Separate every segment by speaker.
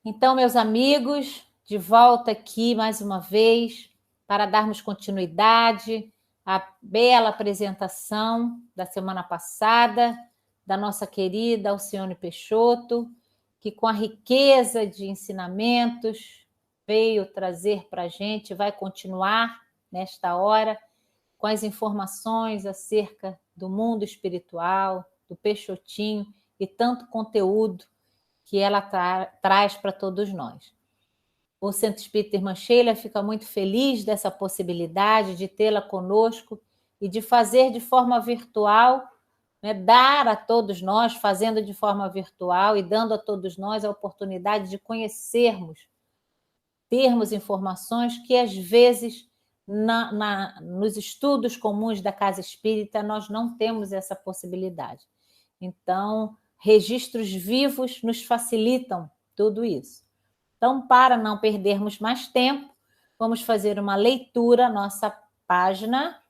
Speaker 1: Então, meus amigos, de volta aqui mais uma vez para darmos continuidade à bela apresentação da semana passada da nossa querida Alcione Peixoto, que com a riqueza de ensinamentos veio trazer para a gente, vai continuar nesta hora com as informações acerca do mundo espiritual, do Peixotinho e tanto conteúdo que ela traz para todos nós. O Centro Espírita Irmã Sheila fica muito feliz dessa possibilidade de tê-la conosco e de fazer de forma virtual, né, dar a todos nós, fazendo de forma virtual e dando a todos nós a oportunidade de conhecermos, termos informações que às vezes nos estudos comuns da Casa Espírita nós não temos essa possibilidade. Então, registros vivos nos facilitam tudo isso. Então, para não perdermos mais tempo, vamos fazer uma leitura, nossa página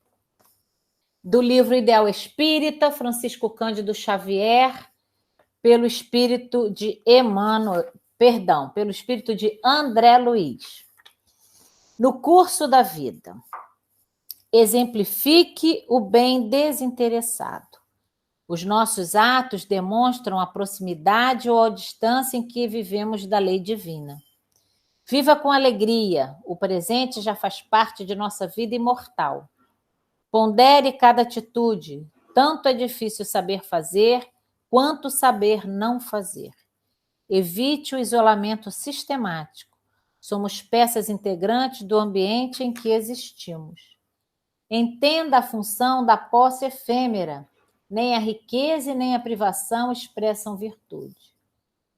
Speaker 1: do livro Ideal Espírita, Francisco Cândido Xavier, pelo espírito de pelo espírito de André Luiz. No curso da vida, exemplifique o bem desinteressado. Os nossos atos demonstram a proximidade ou a distância em que vivemos da lei divina. Viva com alegria, o presente já faz parte de nossa vida imortal. Pondere cada atitude, tanto é difícil saber fazer, quanto saber não fazer. Evite o isolamento sistemático. Somos peças integrantes do ambiente em que existimos. Entenda a função da posse efêmera. Nem a riqueza e nem a privação expressam virtude.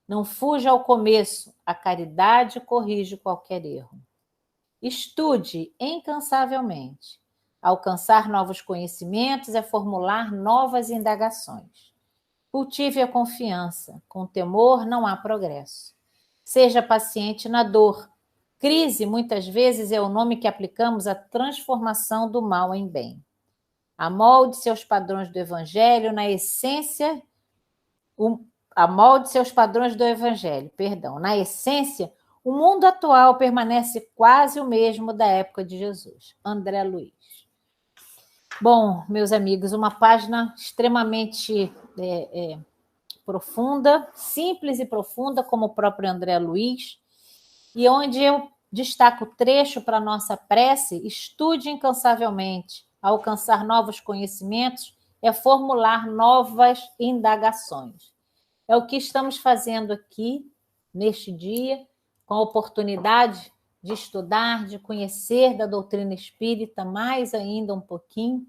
Speaker 1: Não fuja ao começo, a caridade corrige qualquer erro. Estude incansavelmente. Alcançar novos conhecimentos é formular novas indagações. Cultive a confiança. Com temor não há progresso. Seja paciente na dor. Crise, muitas vezes, é o nome que aplicamos à transformação do mal em bem. Amolde seus padrões do Evangelho na essência... Amolde seus padrões do Evangelho, Na essência, o mundo atual permanece quase o mesmo da época de Jesus. André Luiz. Bom, meus amigos, uma página extremamente profunda, simples e profunda, como o próprio André Luiz, e onde eu destaco o trecho para a nossa prece: estude incansavelmente, alcançar novos conhecimentos é formular novas indagações. É o que estamos fazendo aqui, neste dia, com a oportunidade de estudar, de conhecer da doutrina espírita mais ainda um pouquinho,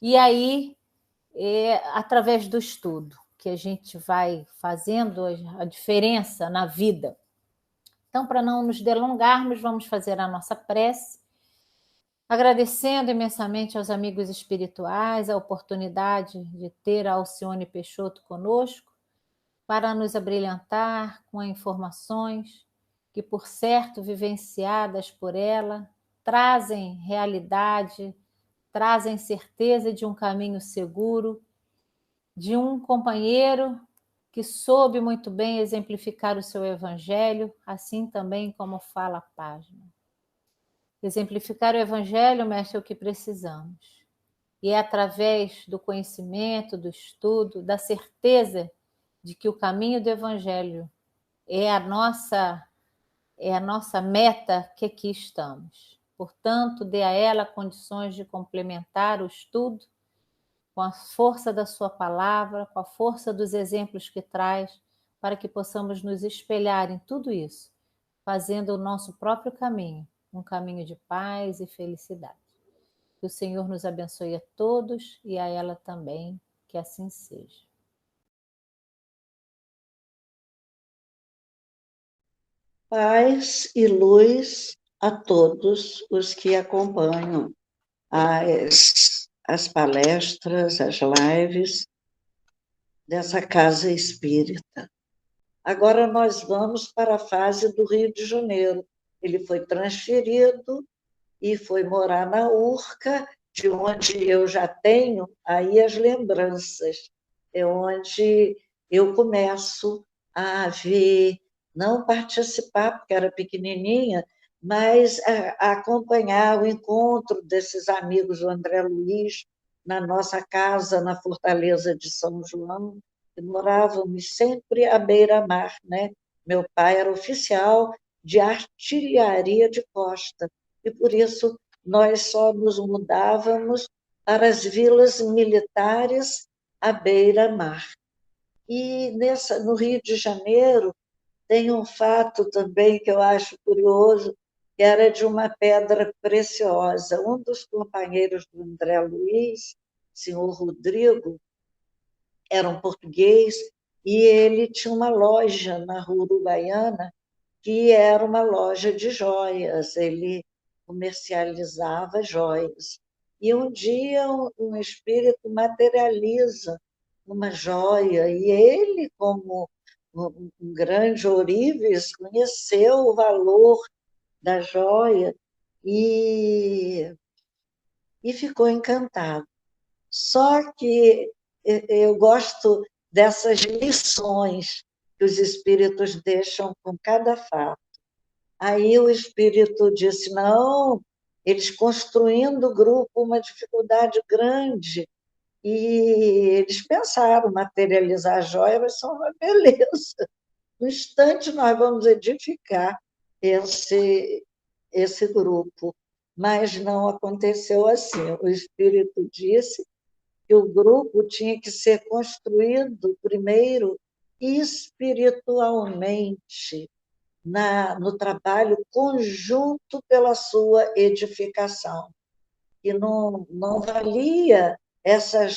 Speaker 1: e aí, através do estudo, que a gente vai fazendo a diferença na vida. Então, para não nos delongarmos, vamos fazer a nossa prece, agradecendo imensamente aos amigos espirituais a oportunidade de ter a Alcione Peixoto conosco, para nos abrilhantar com informações que, por certo, vivenciadas por ela, trazem realidade, trazem certeza de um caminho seguro, de um companheiro que soube muito bem exemplificar o seu evangelho, assim também como fala a página. Exemplificar o evangelho, mestre, é o que precisamos. E é através do conhecimento, do estudo, da certeza de que o caminho do evangelho é a nossa meta que aqui estamos. Portanto, dê a ela condições de complementar o estudo com a força da sua palavra, com a força dos exemplos que traz, para que possamos nos espelhar em tudo isso, fazendo o nosso próprio caminho, um caminho de paz e felicidade. Que o Senhor nos abençoe a todos e a ela também, que assim seja.
Speaker 2: Paz e luz a todos os que acompanham as palestras, as lives dessa Casa Espírita. Agora nós vamos para a fase do Rio de Janeiro. Ele foi transferido e foi morar na Urca, de onde eu já tenho aí as lembranças. É onde eu começo a ver não participar, porque era pequenininha, mas acompanhar o encontro desses amigos do André Luiz na nossa casa, na Fortaleza de São João, que morávamos sempre à beira-mar, né? Meu pai era oficial de artilharia de costa, e por isso nós só nos mudávamos para as vilas militares à beira-mar. E no Rio de Janeiro, tem um fato também que eu acho curioso, que era de uma pedra preciosa. Um dos companheiros do André Luiz, senhor Rodrigo, era um português, e ele tinha uma loja na Rua Uruguaiana, que era uma loja de joias, ele comercializava joias. E um dia um espírito materializa uma joia, e ele, como um grande ourives, conheceu o valor da joia e, e ficou encantado. Só que eu gosto dessas lições que os espíritos deixam com cada fato. Aí o espírito disse: não, eles construindo o grupo, uma dificuldade grande, e eles pensaram: materializar a joia vai ser uma beleza. No instante, nós vamos edificar esse grupo. Mas não aconteceu assim. O espírito disse que o grupo tinha que ser construído primeiro espiritualmente, no trabalho conjunto pela sua edificação. E não valia essa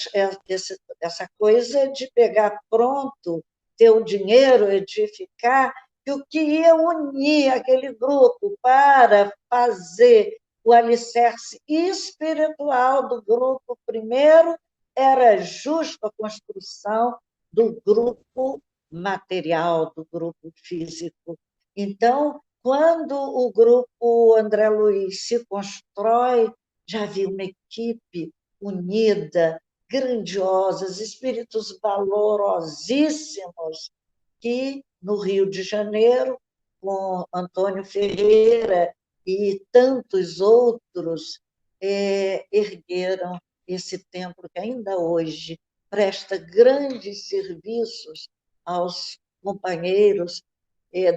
Speaker 2: coisa de pegar pronto, ter o dinheiro, edificar, que o que ia unir aquele grupo para fazer o alicerce espiritual do grupo primeiro era justo a construção do grupo material, do grupo físico. Então, quando o grupo André Luiz se constrói, já havia uma equipe unida, grandiosa, espíritos valorosíssimos, que no Rio de Janeiro, com Antônio Ferreira e tantos outros, ergueram esse templo que ainda hoje presta grandes serviços aos companheiros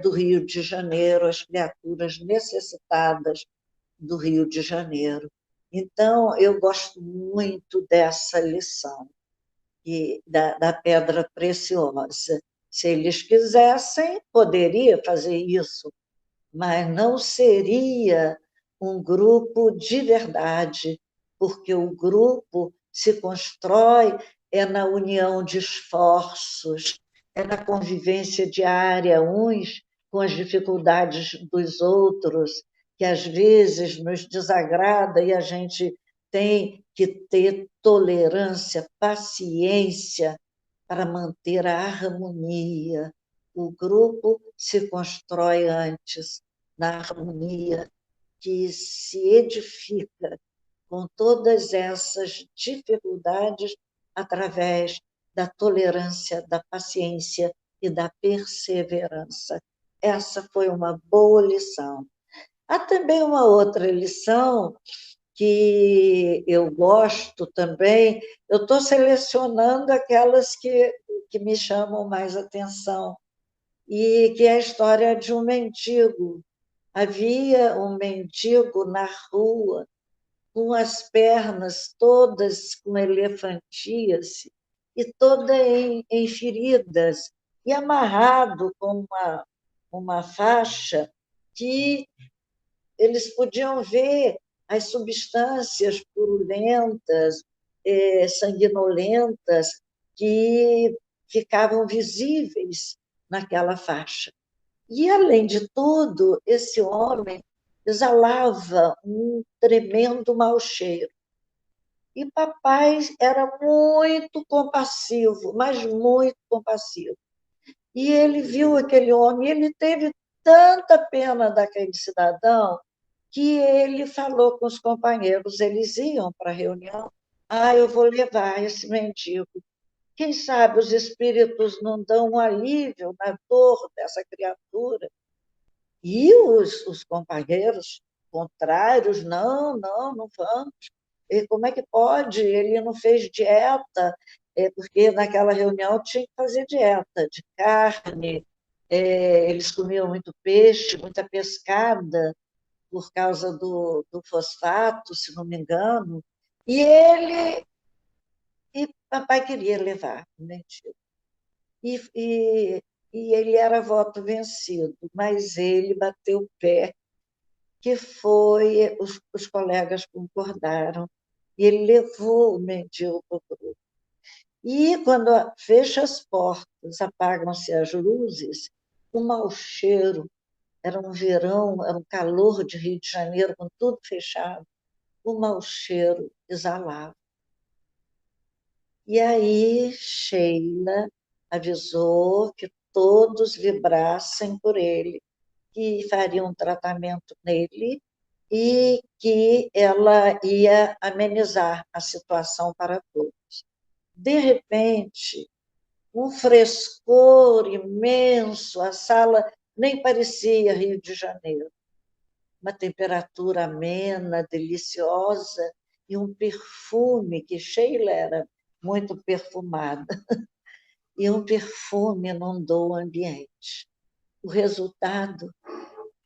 Speaker 2: do Rio de Janeiro, às criaturas necessitadas do Rio de Janeiro. Então, eu gosto muito dessa lição da pedra preciosa. Se eles quisessem, poderia fazer isso, mas não seria um grupo de verdade, porque o grupo se constrói na união de esforços, na convivência diária, uns com as dificuldades dos outros, que às vezes nos desagrada e a gente tem que ter tolerância, paciência para manter a harmonia. O grupo se constrói antes na harmonia, que se edifica com todas essas dificuldades através da tolerância, da paciência e da perseverança. Essa foi uma boa lição. Há também uma outra lição que eu gosto também, eu estou selecionando aquelas que me chamam mais atenção, e que é a história de um mendigo. Havia um mendigo na rua, com as pernas todas com elefantíase e toda em feridas, e amarrado com uma faixa que eles podiam ver as substâncias purulentas, sanguinolentas, que ficavam visíveis naquela faixa. E, além de tudo, esse homem exalava um tremendo mau cheiro. E papai era muito compassivo, mas muito compassivo. E ele viu aquele homem, e ele teve tanta pena daquele cidadão, que ele falou com os companheiros, eles iam para a reunião: eu vou levar esse mendigo Quem sabe os espíritos não dão um alívio na dor dessa criatura? E os companheiros contrários, não, não, não vamos. E como é que pode? Ele não fez dieta, porque naquela reunião tinha que fazer dieta de carne, eles comiam muito peixe, muita pescada, por causa do fosfato, se não me engano. E papai queria levar o mendigo. E ele era voto vencido, mas ele bateu o pé, que foi, os colegas concordaram, e ele levou o mendigo para o grupo. E quando fecha as portas, apagam-se as luzes, o mau cheiro, era um verão, era um calor de Rio de Janeiro, com tudo fechado, o mau cheiro exalava. E aí Sheila avisou que todos vibrassem por ele, que faria um tratamento nele e que ela ia amenizar a situação para todos. De repente, um frescor imenso, a sala nem parecia Rio de Janeiro. Uma temperatura amena, deliciosa, e um perfume, que Sheila era muito perfumada, e um perfume inundou o ambiente. O resultado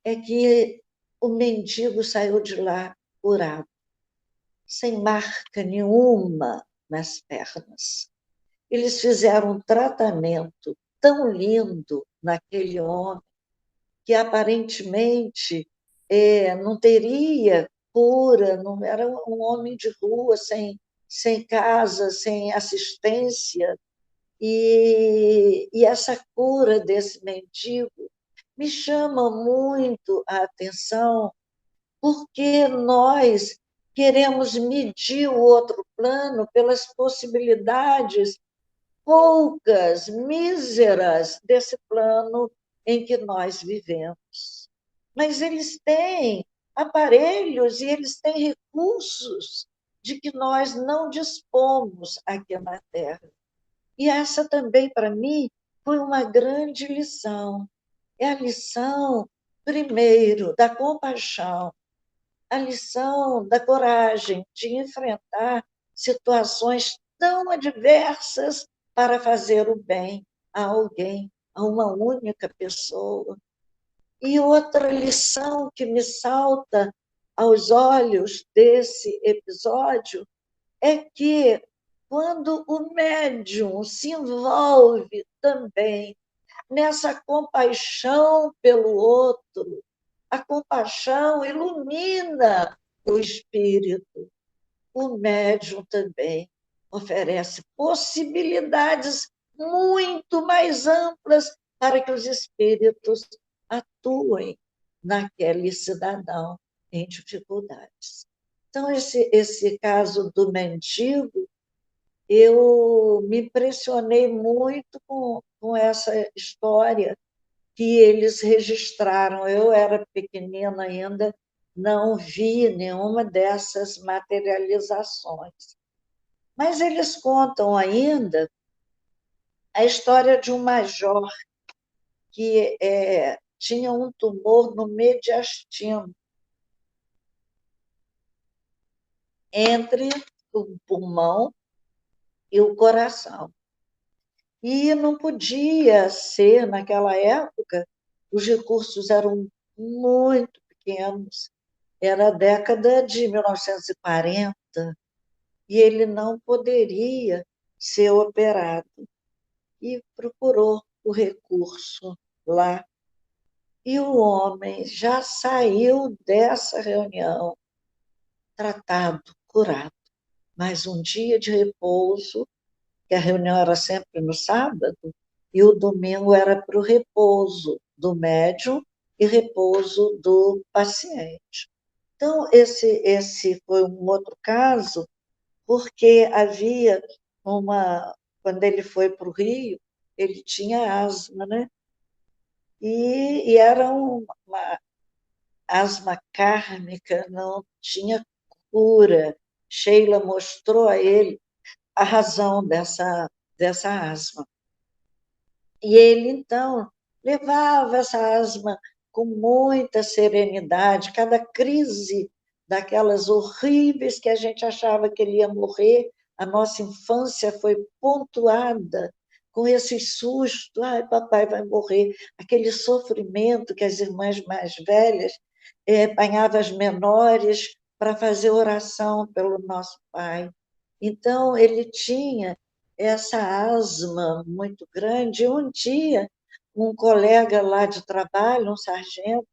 Speaker 2: é que o mendigo saiu de lá curado, sem marca nenhuma nas pernas. Eles fizeram um tratamento tão lindo naquele homem que aparentemente não teria cura, não era um homem de rua, sem casa, sem assistência. E essa cura desse mendigo me chama muito a atenção, porque nós queremos medir o outro plano pelas possibilidades poucas, míseras desse plano em que nós vivemos. Mas eles têm aparelhos e eles têm recursos de que nós não dispomos aqui na Terra. E essa também, para mim, foi uma grande lição. É a lição, primeiro, da compaixão, a lição da coragem de enfrentar situações tão adversas para fazer o bem a alguém, a uma única pessoa. E outra lição que me salta aos olhos desse episódio é que, quando o médium se envolve também nessa compaixão pelo outro, a compaixão ilumina o espírito. O médium também oferece possibilidades muito mais amplas para que os espíritos atuem naquele cidadão em dificuldades. Então, esse caso do mendigo, eu me impressionei muito com essa história que eles registraram. Eu era pequenina ainda, não vi nenhuma dessas materializações. Mas eles contam ainda a história de um major que tinha um tumor no mediastino, entre o pulmão e o coração. E não podia ser, naquela época, os recursos eram muito pequenos, era a década de 1940, e ele não poderia ser operado. E procurou o recurso lá. E o homem já saiu dessa reunião tratado, curado. Mas um dia de repouso, que a reunião era sempre no sábado, e o domingo era para o repouso do médium e repouso do paciente. Então, esse foi um outro caso, porque havia quando ele foi para o Rio, ele tinha asma, né? E era uma asma kármica, não tinha cura. Sheila mostrou a ele a razão dessa asma. E ele, então, levava essa asma com muita serenidade, cada crise daquelas horríveis que a gente achava que ele ia morrer, a nossa infância foi pontuada com esse susto, ai, papai vai morrer, aquele sofrimento que as irmãs mais velhas apanhavam as menores para fazer oração pelo nosso pai. Então, ele tinha essa asma muito grande. Um dia, um colega lá de trabalho, um sargento,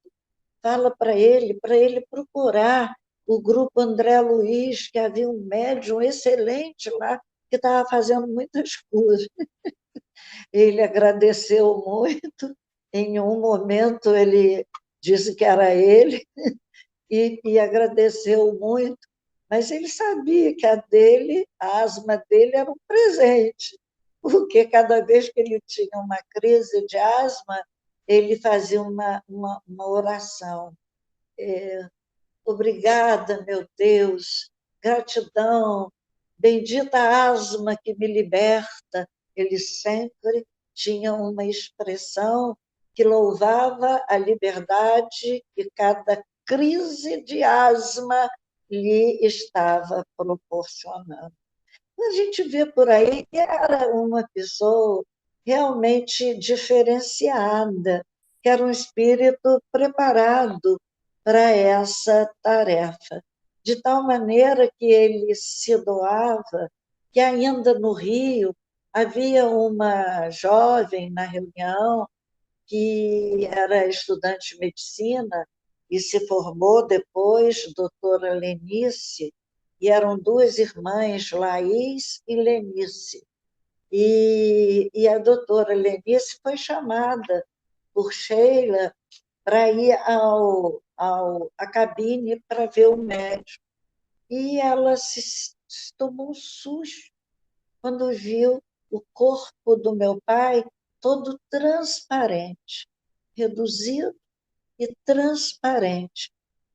Speaker 2: fala para ele procurar o grupo André Luiz, que havia um médium excelente lá, que estava fazendo muitas curas. Ele agradeceu muito, em um momento ele disse que era ele, e agradeceu muito, mas ele sabia que a asma dele era um presente, porque cada vez que ele tinha uma crise de asma, ele fazia uma oração. Obrigada, meu Deus, gratidão, bendita asma que me liberta. Ele sempre tinha uma expressão que louvava a liberdade que cada crise de asma lhe estava proporcionando. A gente vê por aí que era uma pessoa realmente diferenciada, que era um espírito preparado para essa tarefa, de tal maneira que ele se doava, que ainda no Rio havia uma jovem na reunião que era estudante de medicina e se formou depois, doutora Lenice, e eram duas irmãs, Laís e Lenice. E a doutora Lenice foi chamada por Sheila para ir à cabine para ver o médico. E ela se tomou um susto quando viu o corpo do meu pai todo transparente, reduzido e transparente.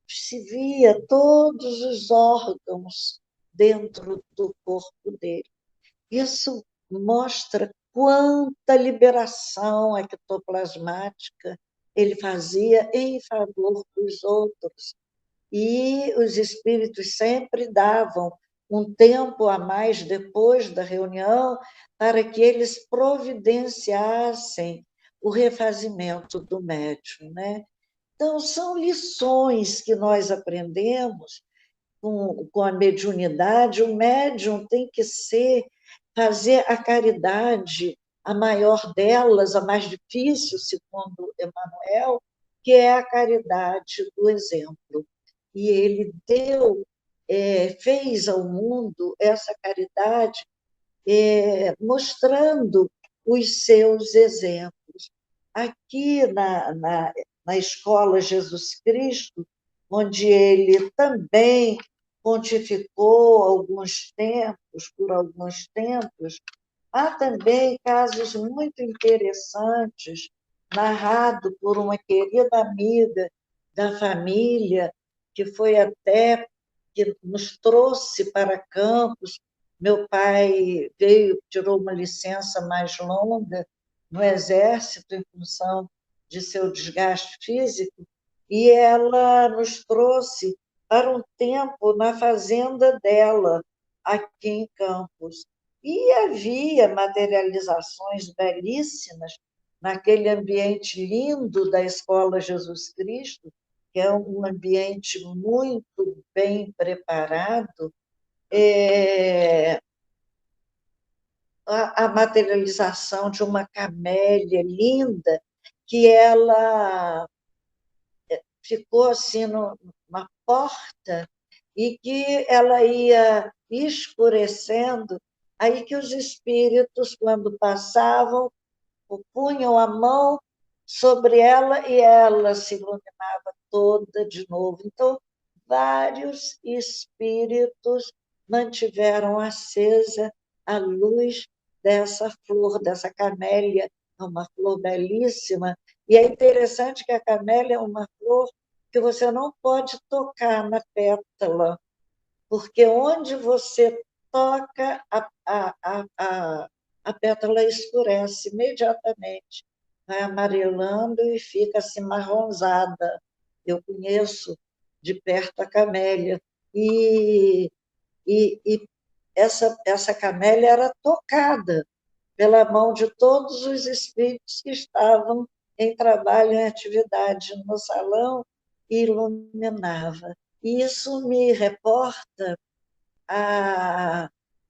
Speaker 2: Se via todos os órgãos dentro do corpo dele. Isso mostra quanta liberação ectoplasmática ele fazia em favor dos outros. E os espíritos sempre davam um tempo a mais depois da reunião para que eles providenciassem o refazimento do médium, né? Então, são lições que nós aprendemos com a mediunidade. O médium tem que fazer a caridade, a maior delas, a mais difícil, segundo Emmanuel, que é a caridade do exemplo. E ele fez ao mundo essa caridade, mostrando os seus exemplos. Aqui na Escola Jesus Cristo, onde ele também pontificou por alguns tempos, há também casos muito interessantes, narrado por uma querida amiga da família, que foi até que nos trouxe para Campos. Meu pai tirou uma licença mais longa no Exército em função de seu desgaste físico, e ela nos trouxe para um tempo na fazenda dela, aqui em Campos. E havia materializações belíssimas naquele ambiente lindo da Escola Jesus Cristo, que é um ambiente muito bem preparado. A materialização de uma camélia linda, que ela ficou assim na porta e que ela ia escurecendo, aí que os espíritos, quando passavam, punham a mão sobre ela e ela se iluminava toda de novo. Então, vários espíritos mantiveram acesa a luz dessa flor, dessa camélia, é uma flor belíssima. E é interessante que a camélia é uma flor que você não pode tocar na pétala, porque onde você toca a pétala escurece imediatamente, vai amarelando e fica assim marronzada. Eu conheço de perto a camélia. E essa camélia era tocada pela mão de todos os espíritos que estavam em trabalho, em atividade no salão, e iluminava. E isso me reporta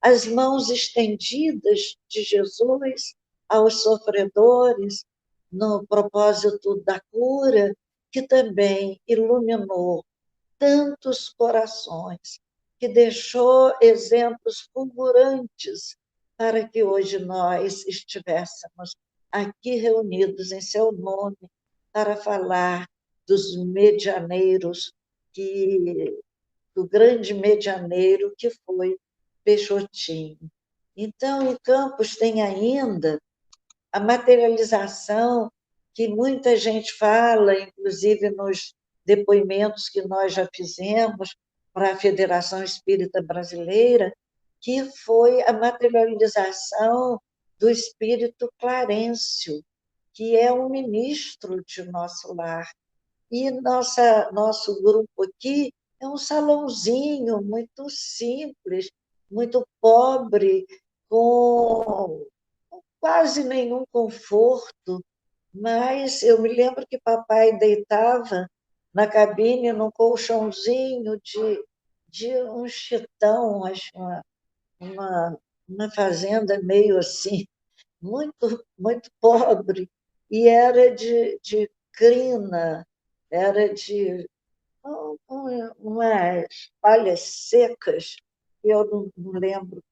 Speaker 2: as mãos estendidas de Jesus aos sofredores, no propósito da cura, que também iluminou tantos corações, que deixou exemplos fulgurantes para que hoje nós estivéssemos aqui reunidos em seu nome para falar dos medianeiros, do grande medianeiro que foi Peixotinho. Então, em Campos tem ainda a materialização que muita gente fala, inclusive nos depoimentos que nós já fizemos para a Federação Espírita Brasileira, que foi a materialização do espírito Clarencio, que é um ministro de nosso lar. E nosso grupo aqui é um salãozinho muito simples, muito pobre, com quase nenhum conforto, mas eu me lembro que papai deitava na cabine num colchãozinho de um chitão, acho, uma fazenda meio assim, muito pobre, e era de crina, era de umas palhas secas, eu não lembro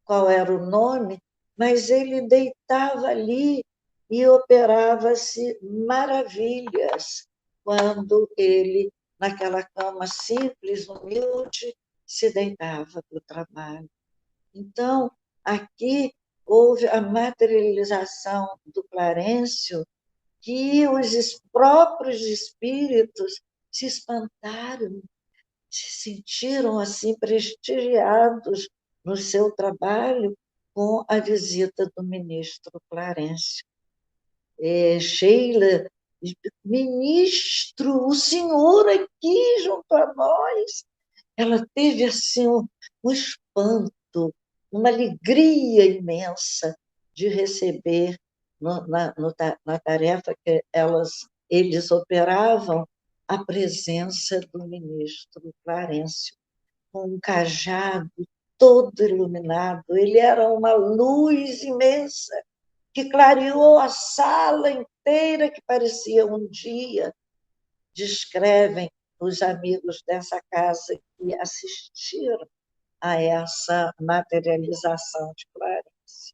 Speaker 2: qual era o nome, mas ele deitava ali e operava-se maravilhas quando ele, naquela cama simples, humilde, se deitava para o trabalho. Então, aqui houve a materialização do Clarencio, que os próprios espíritos se espantaram, se sentiram assim prestigiados no seu trabalho com a visita do ministro Clarencio. Sheila, ministro, o senhor aqui junto a nós. Ela teve assim um espanto, uma alegria imensa de receber na tarefa que eles operavam a presença do ministro Clarencio, com um cajado todo iluminado. Ele era uma luz imensa que clareou a sala inteira, que parecia um dia. Descrevem os amigos dessa casa que assistiram a essa materialização de Clarice.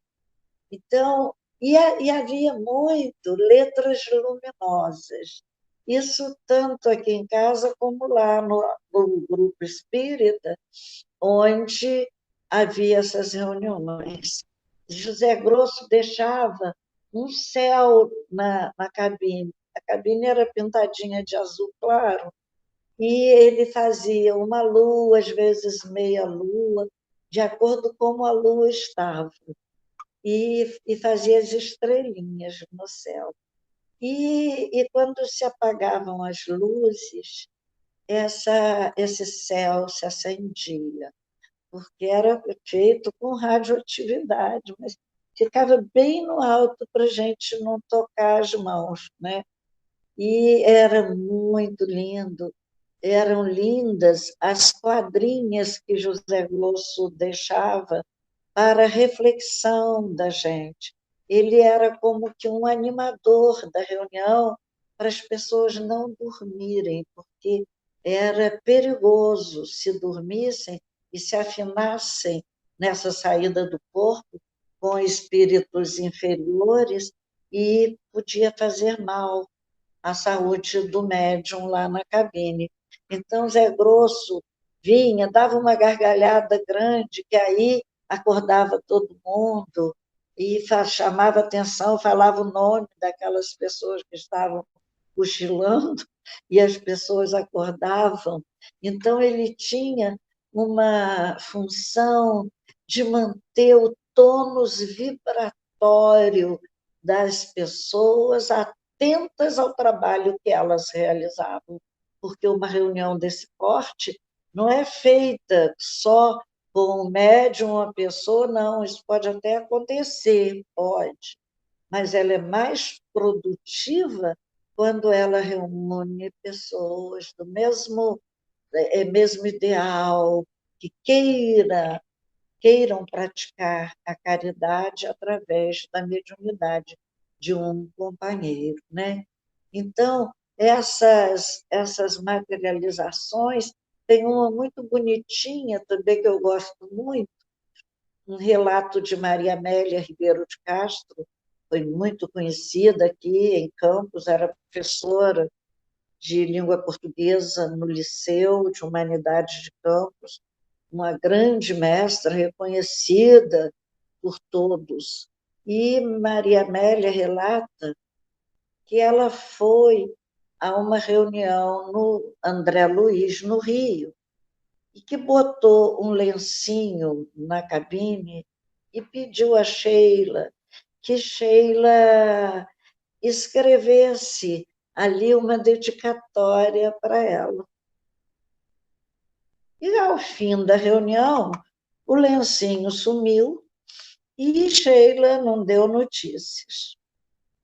Speaker 2: Então, e havia muito letras luminosas. Isso tanto aqui em casa como lá no grupo espírita, onde havia essas reuniões. José Grosso deixava um céu na cabine. A cabine era pintadinha de azul claro, e ele fazia uma lua, às vezes meia lua, de acordo com como a lua estava, e fazia as estrelinhas no céu. E quando se apagavam as luzes, esse céu se acendia, porque era feito com radioatividade, mas ficava bem no alto para a gente não tocar as mãos, né? E era muito lindo, eram lindas as quadrinhas que José Glosso deixava para a reflexão da gente. Ele era como que um animador da reunião para as pessoas não dormirem, porque era perigoso se dormissem e se afinassem nessa saída do corpo com espíritos inferiores, e podia fazer mal à saúde do médium lá na cabine. Então, Zé Grosso vinha, dava uma gargalhada grande, que aí acordava todo mundo e chamava atenção, falava o nome daquelas pessoas que estavam cochilando, e as pessoas acordavam. Então, ele tinha uma função de manter o tônus vibratório das pessoas atentas ao trabalho que elas realizavam, porque uma reunião desse porte não é feita só com um médium, uma pessoa, não, isso pode até acontecer, pode, mas ela é mais produtiva quando ela reúne pessoas do mesmo ideal, que queiram praticar a caridade através da mediunidade de um companheiro, né? Então, essas materializações, tem uma muito bonitinha também, que eu gosto muito, um relato de Maria Amélia Ribeiro de Castro, foi muito conhecida aqui em Campos, era professora de língua portuguesa no Liceu de Humanidades de Campos, uma grande mestra reconhecida por todos. E Maria Amélia relata que ela foi a uma reunião no André Luiz, no Rio, e que botou um lencinho na cabine e pediu a Sheila que Sheila escrevesse ali uma dedicatória para ela. E, ao fim da reunião, o lencinho sumiu e Sheila não deu notícias.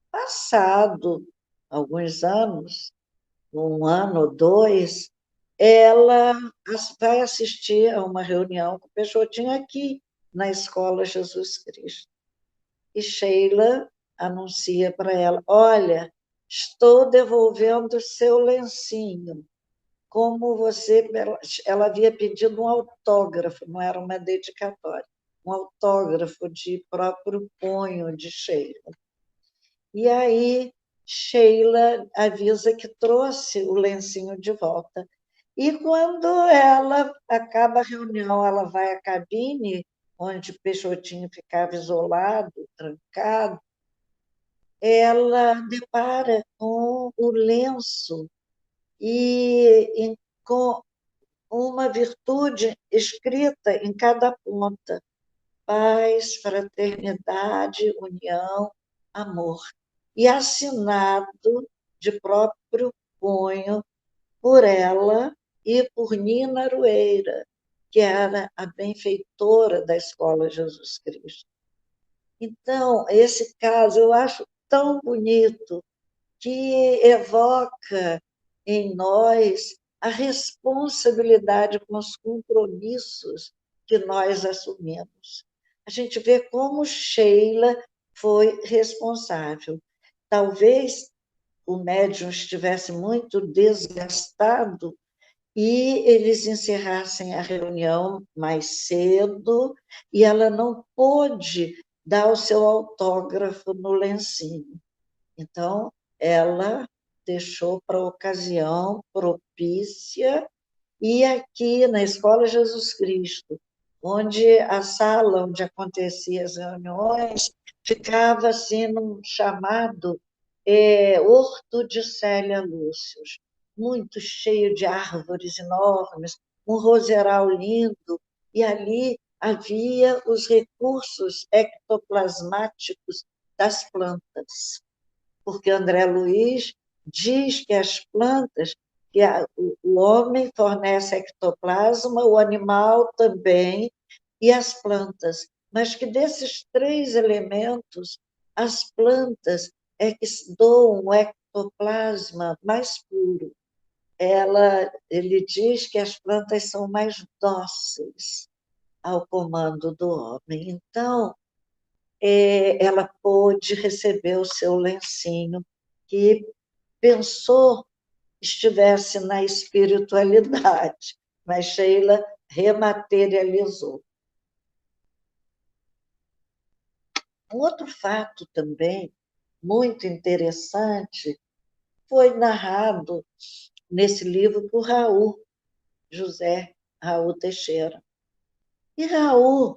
Speaker 2: Passado alguns anos, um ano ou dois, ela vai assistir a uma reunião com o Peixotinho aqui, na Escola Jesus Cristo. E Sheila anuncia para ela: olha, estou devolvendo o seu lencinho. Como você... Ela havia pedido um autógrafo, não era uma dedicatória, um autógrafo de próprio punho de Sheila. E aí Sheila avisa que trouxe o lencinho de volta. E quando ela acaba a reunião, ela vai à cabine, onde Peixotinho ficava isolado, trancado, ela depara com o lenço e com uma virtude escrita em cada ponta: paz, fraternidade, união, amor. E assinado de próprio punho por ela e por Nina Arueira, que era a benfeitora da Escola Jesus Cristo. Então, esse caso eu acho tão bonito, que evoca em nós a responsabilidade com os compromissos que nós assumimos. A gente vê como Sheila foi responsável. Talvez o médium estivesse muito desgastado e eles encerrassem a reunião mais cedo e ela não pôde dar o seu autógrafo no lencinho. Então, ela deixou para a ocasião propícia, e aqui na Escola Jesus Cristo, onde a sala onde aconteciam as reuniões ficava assim num chamado Horto de Célia Lúcius, muito cheio de árvores enormes, um roseral lindo, e ali havia os recursos ectoplasmáticos das plantas, porque André Luiz diz que as plantas, o homem fornece ectoplasma, o animal também, e as plantas, mas que desses três elementos, as plantas é que doam o ectoplasma mais puro. Ele diz que as plantas são mais dóceis ao comando do homem. Então, ela pôde receber o seu lencinho, que pensou estivesse na espiritualidade, mas Sheila rematerializou. Um outro fato também muito interessante foi narrado nesse livro por José Raul Teixeira. E Raul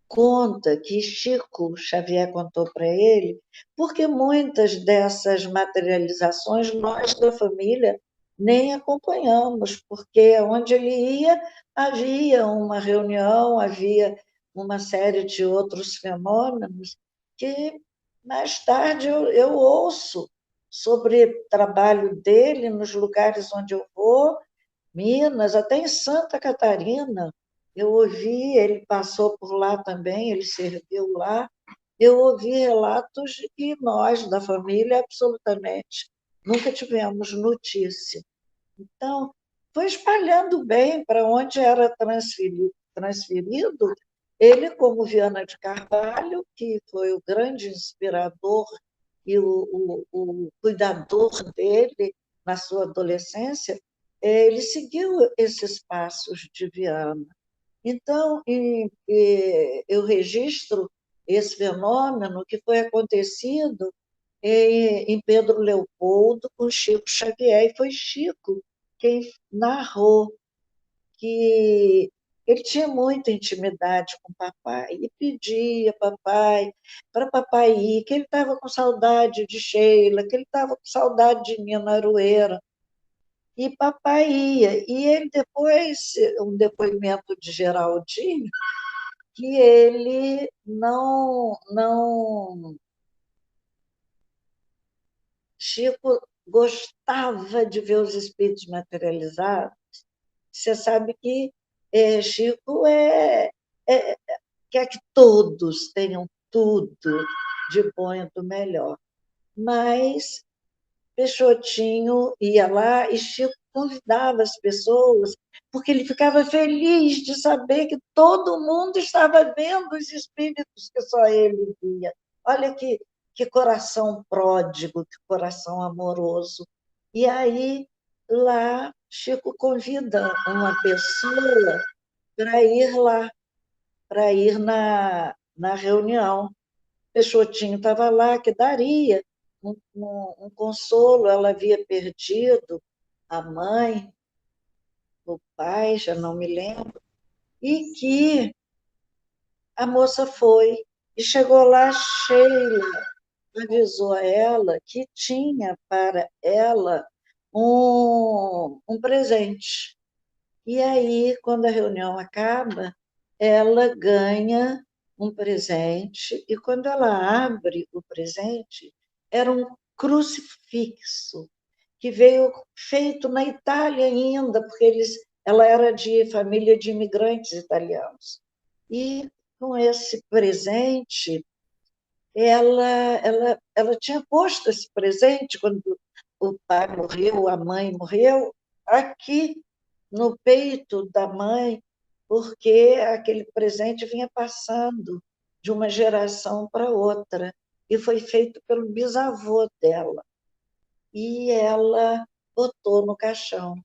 Speaker 2: conta que Chico Xavier contou para ele, porque muitas dessas materializações nós da família nem acompanhamos, porque onde ele ia havia uma reunião, havia uma série de outros fenômenos que mais tarde eu ouço sobre o trabalho dele nos lugares onde eu vou, Minas, até em Santa Catarina. Eu ouvi, ele passou por lá também, ele serviu lá. Eu ouvi relatos de que nós, da família, absolutamente nunca tivemos notícia. Então, foi espalhando bem para onde era transferido. Ele, como Viana de Carvalho, que foi o grande inspirador e o cuidador dele na sua adolescência, ele seguiu esses passos de Viana. Então, eu registro esse fenômeno que foi acontecido em Pedro Leopoldo com Chico Xavier, e foi Chico quem narrou que ele tinha muita intimidade com o papai e pedia papai para papai ir, que ele estava com saudade de Sheila, que ele estava com saudade de Nina Aroeira, e papai ia. E ele depois, um depoimento de Geraldinho, que ele não Chico gostava de ver os espíritos materializados. Você sabe que Chico quer que todos tenham tudo de bom e do melhor. Mas Peixotinho ia lá e Chico convidava as pessoas, porque ele ficava feliz de saber que todo mundo estava vendo os espíritos que só ele via. Olha que coração pródigo, que coração amoroso. E aí, lá, Chico convida uma pessoa para ir lá, para ir na reunião. Peixotinho estava lá, que daria um consolo. Ela havia perdido a mãe, o pai, já não me lembro, e que a moça foi e chegou lá. Sheila avisou a ela que tinha para ela um presente. E aí, quando a reunião acaba, ela ganha um presente, e quando ela abre o presente, era um crucifixo que veio feito na Itália ainda, porque ela era de família de imigrantes italianos. E com esse presente, ela tinha posto esse presente quando o pai morreu, a mãe morreu, aqui no peito da mãe, porque aquele presente vinha passando de uma geração para outra, e foi feito pelo bisavô dela. E ela botou no caixão.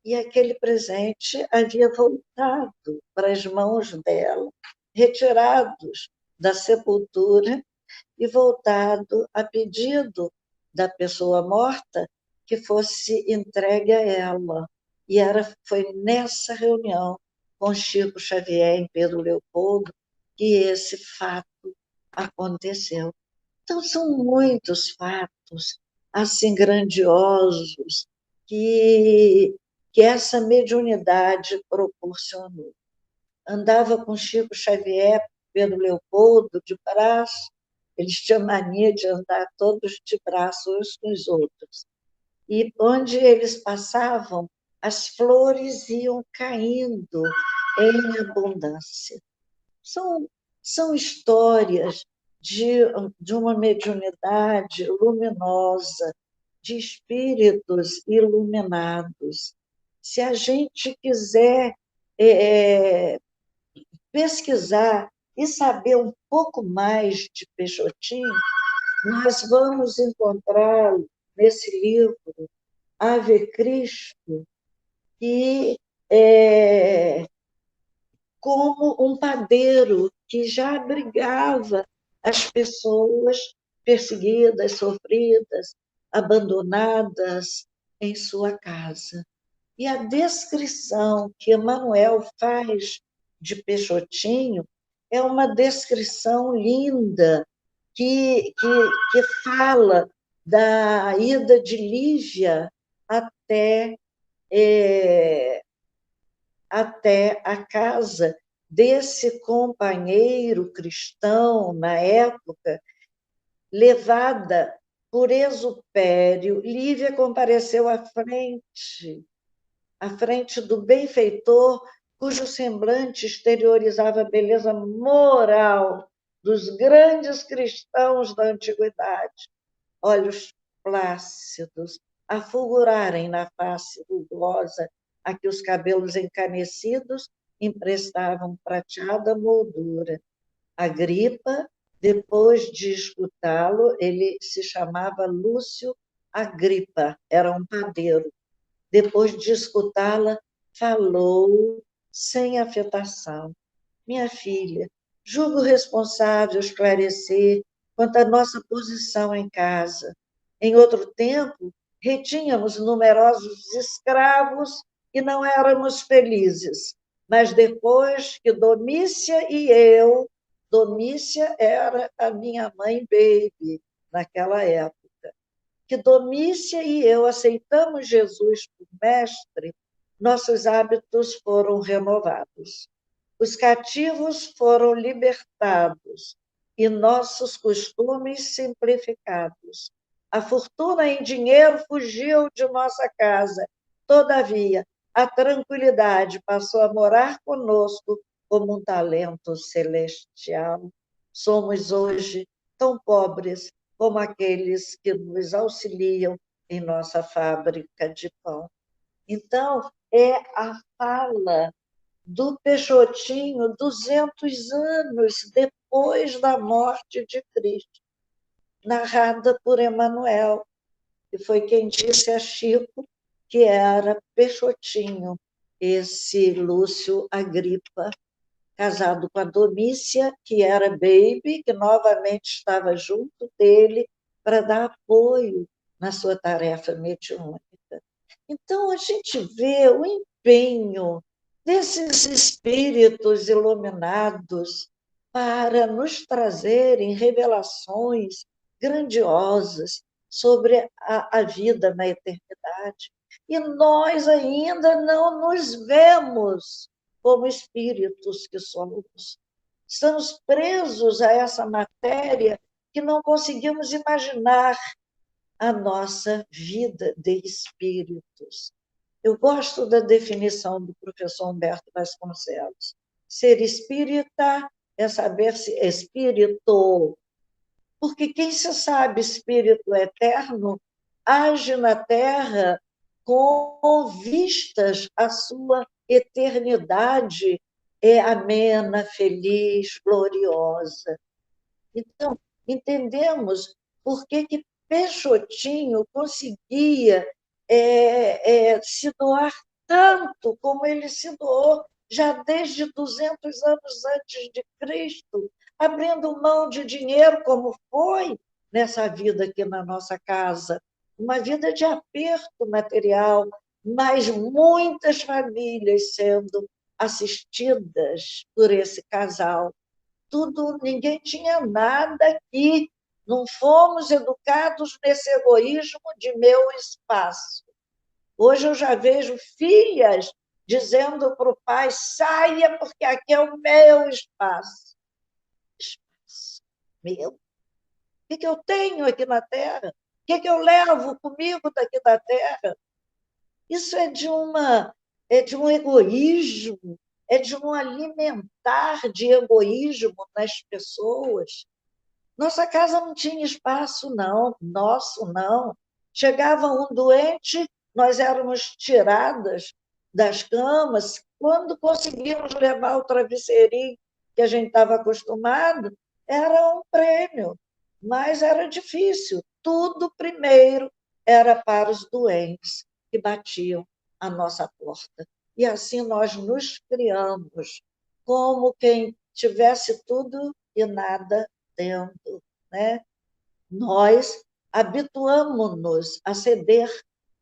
Speaker 2: E aquele presente havia voltado para as mãos dela, retirados da sepultura e voltado a pedido da pessoa morta que fosse entregue a ela. E foi nessa reunião com Chico Xavier em Pedro Leopoldo que esse fato aconteceu. Então, são muitos fatos assim grandiosos que essa mediunidade proporcionou. Andava com Chico Xavier, Pedro Leopoldo, de braço. Eles tinham mania de andar todos de braço uns com os outros. E onde eles passavam, as flores iam caindo em abundância. São histórias de uma mediunidade luminosa, de espíritos iluminados. Se a gente quiser pesquisar e saber um pouco mais de Peixotinho, nós vamos encontrar nesse livro, Ave Cristo, que como um padeiro que já abrigava as pessoas perseguidas, sofridas, abandonadas em sua casa. E a descrição que Emmanuel faz de Peixotinho é uma descrição linda, que fala da ida de Lívia até a casa desse companheiro cristão na época, levada por Exupério, Lívia compareceu à frente do benfeitor, cujo semblante exteriorizava a beleza moral dos grandes cristãos da antiguidade. Olhos plácidos, a fulgurarem na face rugosa, a que os cabelos encanecidos emprestavam prateada moldura. Agripa, depois de escutá-lo, ele se chamava Lúcio Agripa, era um padeiro. Depois de escutá-la, falou sem afetação. Minha filha, julgo responsável esclarecer quanto à nossa posição em casa. Em outro tempo, retínhamos numerosos escravos e não éramos felizes. Mas depois que Domícia e eu, Domícia era a minha mãe baby naquela época, que Domícia e eu aceitamos Jesus por mestre, nossos hábitos foram renovados. Os cativos foram libertados e nossos costumes simplificados. A fortuna em dinheiro fugiu de nossa casa. Todavia, a tranquilidade passou a morar conosco como um talento celestial. Somos hoje tão pobres como aqueles que nos auxiliam em nossa fábrica de pão. Então, é a fala do Peixotinho 200 anos depois da morte de Cristo, narrada por Emmanuel, que foi quem disse a Chico que era Peixotinho, esse Lúcio Agripa, casado com a Domícia, que era baby, que novamente estava junto dele para dar apoio na sua tarefa mediúnica. Então, a gente vê o empenho desses espíritos iluminados para nos trazerem revelações grandiosas sobre a vida na eternidade. E nós ainda não nos vemos como espíritos que somos. Estamos presos a essa matéria que não conseguimos imaginar a nossa vida de espíritos. Eu gosto da definição do professor Humberto Vasconcelos. Ser espírita é saber-se espírito, porque quem se sabe espírito eterno age na Terra com vistas à sua eternidade, é amena, feliz, gloriosa. Então, entendemos por que Peixotinho conseguia se doar tanto como ele se doou já desde 200 anos antes de Cristo, abrindo mão de dinheiro, como foi nessa vida aqui na nossa casa, uma vida de aperto material, mas muitas famílias sendo assistidas por esse casal. Tudo, ninguém tinha nada aqui. Não fomos educados nesse egoísmo de meu espaço. Hoje eu já vejo filhas dizendo para o pai: saia, porque aqui é o meu espaço. Espaço meu? O que eu tenho aqui na Terra? O que eu levo comigo daqui da Terra? Isso é de um egoísmo, é de um alimentar de egoísmo nas pessoas. Nossa casa não tinha espaço, não, nosso não. Chegava um doente, nós éramos tiradas das camas. Quando conseguíamos levar o travesseirinho que a gente estava acostumado, era um prêmio, mas era difícil. Tudo primeiro era para os doentes que batiam à nossa porta. E assim nós nos criamos como quem tivesse tudo e nada tendo, né? Nós habituamos-nos a ceder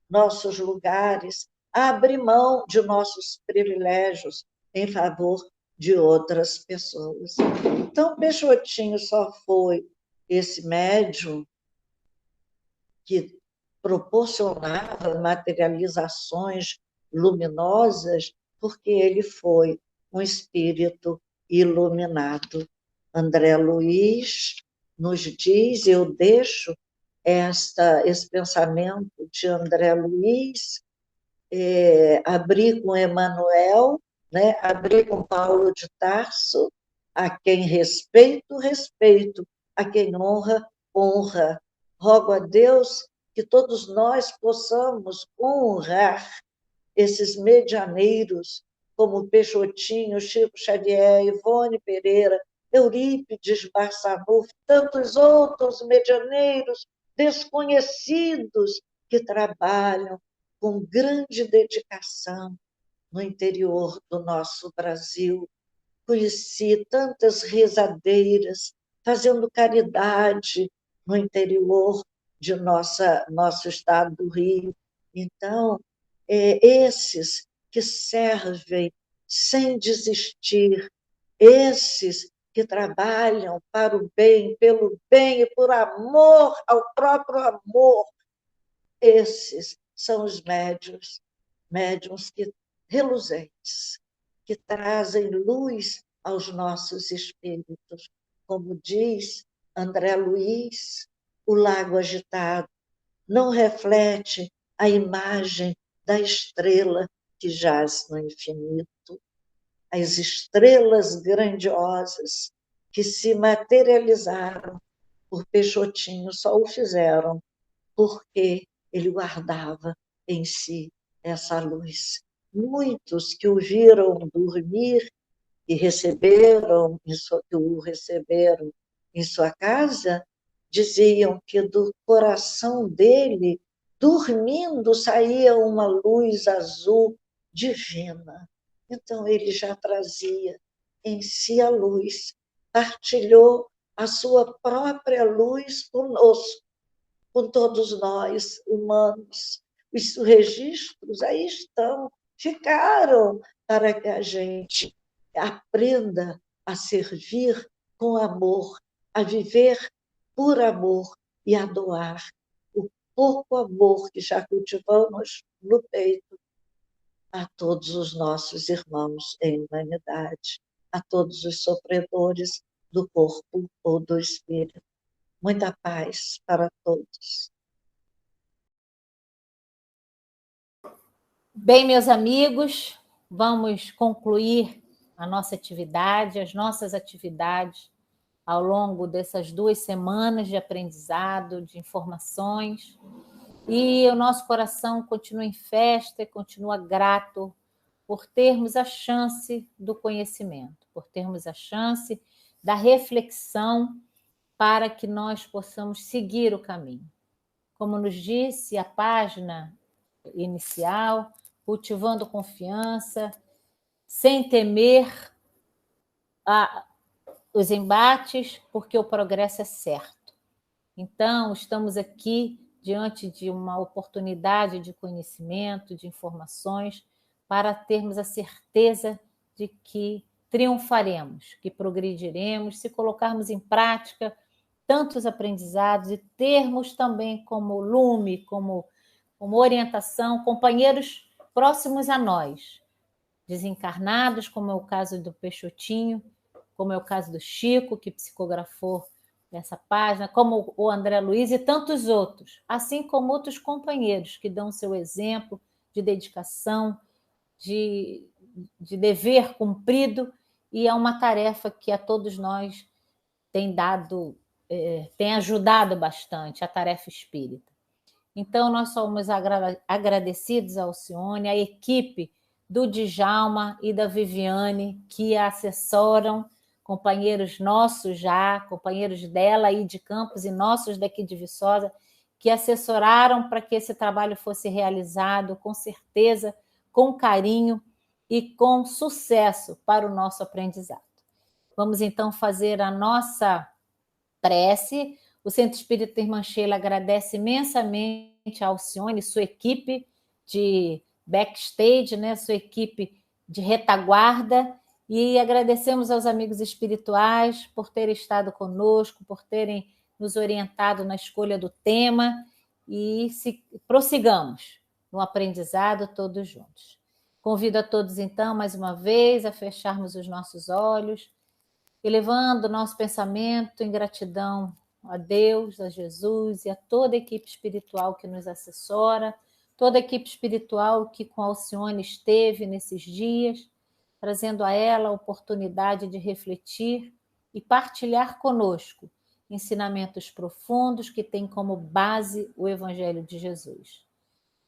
Speaker 2: nossos lugares, a abrir mão de nossos privilégios em favor de outras pessoas. Então, Peixotinho só foi esse médium que proporcionava materializações luminosas porque ele foi um espírito iluminado. André Luiz nos diz, eu deixo esse pensamento de André Luiz, abrir com Emmanuel, né? Abrir com Paulo de Tarso, a quem respeito, respeito, a quem honra, honra. Rogo a Deus que todos nós possamos honrar esses medianeiros, como Peixotinho, Chico Xavier, Ivone Pereira, Eurípides Barçanufo, tantos outros medianeiros desconhecidos que trabalham com grande dedicação no interior do nosso Brasil. Conheci tantas rezadeiras fazendo caridade no interior de nosso estado do Rio. Então, esses que servem sem desistir, esses que trabalham para o bem, pelo bem e por amor ao próprio amor, esses são os médiuns reluzentes, que trazem luz aos nossos espíritos. Como diz André Luiz, o lago agitado não reflete a imagem da estrela que jaz no infinito. As estrelas grandiosas que se materializaram por Peixotinho só o fizeram porque ele guardava em si essa luz. Muitos que o viram dormir e o receberam em sua casa, diziam que do coração dele, dormindo, saía uma luz azul divina. Então, ele já trazia em si a luz, partilhou a sua própria luz conosco, com todos nós, humanos. Os registros aí estão, ficaram, para que a gente aprenda a servir com amor, a viver por amor e a doar o pouco amor que já cultivamos no peito a todos os nossos irmãos em humanidade, a todos os sofredores do corpo ou do espírito. Muita paz para todos.
Speaker 1: Bem, meus amigos, vamos concluir a nossa atividade, as nossas atividades ao longo dessas 2 semanas de aprendizado, de informações. E o nosso coração continua em festa e continua grato por termos a chance do conhecimento, por termos a chance da reflexão para que nós possamos seguir o caminho. Como nos disse a página inicial, cultivando confiança, sem temer os embates, porque o progresso é certo. Então, estamos aqui diante de uma oportunidade de conhecimento, de informações, para termos a certeza de que triunfaremos, que progrediremos, se colocarmos em prática tantos aprendizados e termos também como lume, como orientação, companheiros próximos a nós, desencarnados, como é o caso do Peixotinho, como é o caso do Chico, que psicografou essa página, como o André Luiz e tantos outros, assim como outros companheiros que dão seu exemplo de dedicação, de dever cumprido, e é uma tarefa que a todos nós tem ajudado bastante, a tarefa espírita. Então, nós somos agradecidos ao Alcione, à equipe do Djalma e da Viviane, que a assessoram, companheiros nossos já, companheiros dela aí de Campos e nossos daqui de Viçosa, que assessoraram para que esse trabalho fosse realizado, com certeza, com carinho e com sucesso para o nosso aprendizado. Vamos, então, fazer a nossa prece. O Centro Espírita Irmã Sheila agradece imensamente a Alcione, sua equipe de backstage, né, sua equipe de retaguarda, e agradecemos aos amigos espirituais por terem estado conosco, por terem nos orientado na escolha do tema, e prossigamos no aprendizado todos juntos. Convido a todos, então, mais uma vez, a fecharmos os nossos olhos, elevando o nosso pensamento em gratidão a Deus, a Jesus e a toda a equipe espiritual que nos assessora, toda a equipe espiritual que com a Alcione esteve nesses dias, trazendo a ela a oportunidade de refletir e partilhar conosco ensinamentos profundos que têm como base o Evangelho de Jesus.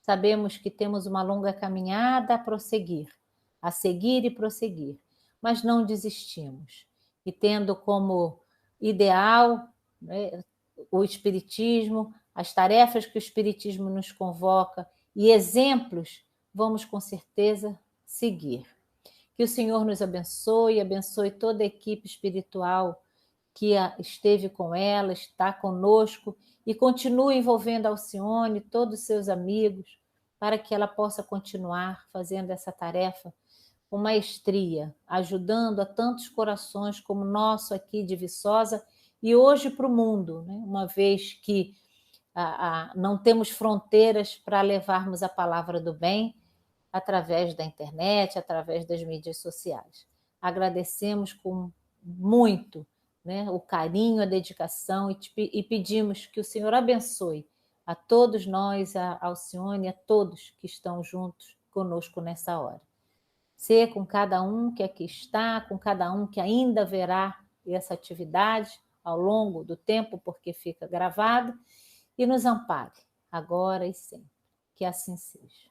Speaker 1: Sabemos que temos uma longa caminhada a prosseguir, a seguir e prosseguir, mas não desistimos. E tendo como ideal, né, o Espiritismo, as tarefas que o Espiritismo nos convoca e exemplos, vamos com certeza seguir. Que o Senhor nos abençoe, abençoe toda a equipe espiritual que esteve com ela, está conosco e continue envolvendo a Alcione, todos os seus amigos, para que ela possa continuar fazendo essa tarefa com maestria, ajudando a tantos corações como o nosso aqui de Viçosa e hoje para o mundo, né? Uma vez que não temos fronteiras para levarmos a palavra do bem através da internet, através das mídias sociais. Agradecemos com muito, né, o carinho, a dedicação e pedimos que o Senhor abençoe a todos nós, a Alcione, a todos que estão juntos conosco nessa hora. Ser com cada um que aqui está, com cada um que ainda verá essa atividade ao longo do tempo, porque fica gravado, e nos ampare, agora e sempre. Que assim seja.